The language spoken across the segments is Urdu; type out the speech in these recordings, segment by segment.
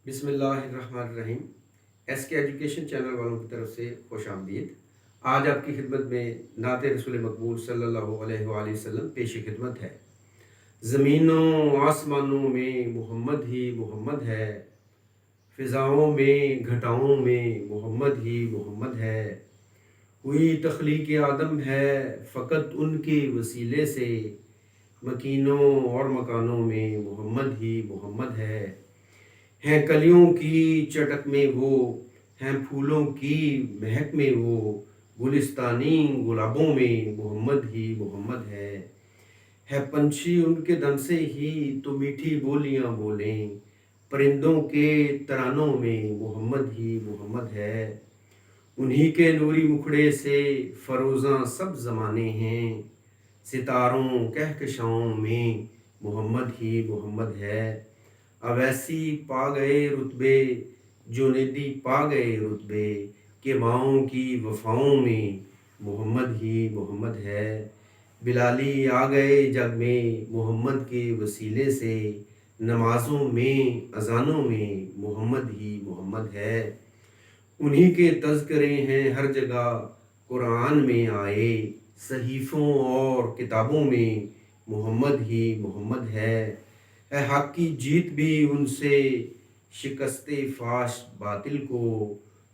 بسم اللہ الرحمن الرحیم۔ ایس کے ایجوکیشن چینل والوں کی طرف سے خوش آمدید۔ آج آپ کی خدمت میں نعت رسول مقبول صلی اللہ علیہ وآلہ وسلم پیش خدمت ہے۔ زمینوں آسمانوں میں محمد ہی محمد ہے، فضاؤں میں گھٹاؤں میں محمد ہی محمد ہے، ہوئی تخلیق آدم ہے فقط ان کے وسیلے سے، مکینوں اور مکانوں میں محمد ہی محمد ہے، ہیں کلیوں کی چٹک میں وہ، ہیں پھولوں کی مہک میں وہ، گلستانی گلابوں میں محمد ہی محمد ہے پنچھی ان کے دم سے ہی تو میٹھی بولیاں بولیں، پرندوں کے ترانوں میں محمد ہی محمد ہے، انہی کے نوری مکھڑے سے فروزاں سب زمانے ہیں، ستاروں کہکشاؤں میں محمد ہی محمد ہے، اویسی پا گئے رتبے جنیدی پا گئے رتبے، کہ ماؤں کی وفاؤں میں محمد ہی محمد ہے، بلالی آ گئے جگ میں محمد کے وسیلے سے، نمازوں میں اذانوں میں محمد ہی محمد ہے، انہی کے تذکرے ہیں ہر جگہ قرآن میں آئے، صحیفوں اور کتابوں میں محمد ہی محمد ہے حق کی جیت بھی ان سے، شکست فاش باطل کو،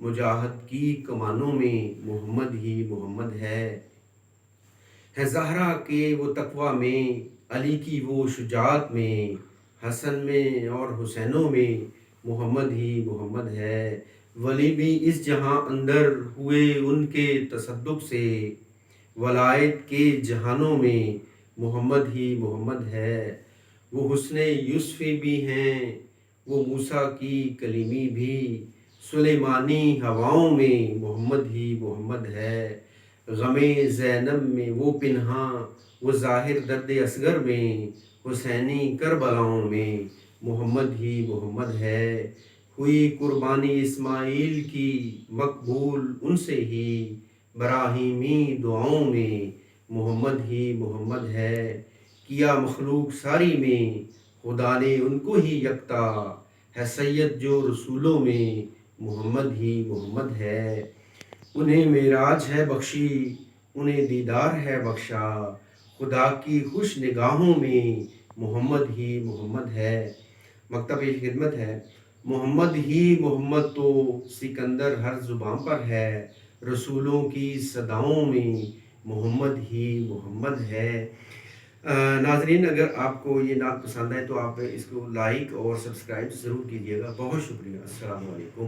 مجاہد کی کمانوں میں محمد ہی محمد ہے زہرا کے وہ تقویٰ میں، علی کی وہ شجاعت میں، حسن میں اور حسینوں میں محمد ہی محمد ہے، ولی بھی اس جہاں اندر ہوئے ان کے تصدق سے، ولایت کے جہانوں میں محمد ہی محمد ہے، وہ حسن یوسفی بھی ہیں، وہ موسیٰ کی کلیمی بھی، سلیمانی ہواؤں میں محمد ہی محمد ہے، غم زینب میں وہ پنہاں، وہ ظاہر درد اصغر میں، حسینی کربلاؤں میں محمد ہی محمد ہے، ہوئی قربانی اسماعیل کی مقبول ان سے ہی، براہیمی دعاؤں میں محمد ہی محمد ہے، کیا مخلوق ساری میں خدا نے ان کو ہی یکتا، ہے سید جو رسولوں میں محمد ہی محمد ہے، انہیں معراج ہے بخشی انہیں دیدار ہے بخشا، خدا کی خوش نگاہوں میں محمد ہی محمد ہے، مکتب خدمت ہے، محمد ہی محمد تو سکندر ہر زباں پر ہے، رسولوں کی صداؤں میں محمد ہی محمد ہے ناظرین، اگر آپ کو یہ نعت پسند ہے تو آپ اس کو لائک اور سبسکرائب ضرور کیجیے گا۔ بہت شکریہ، السلام علیکم۔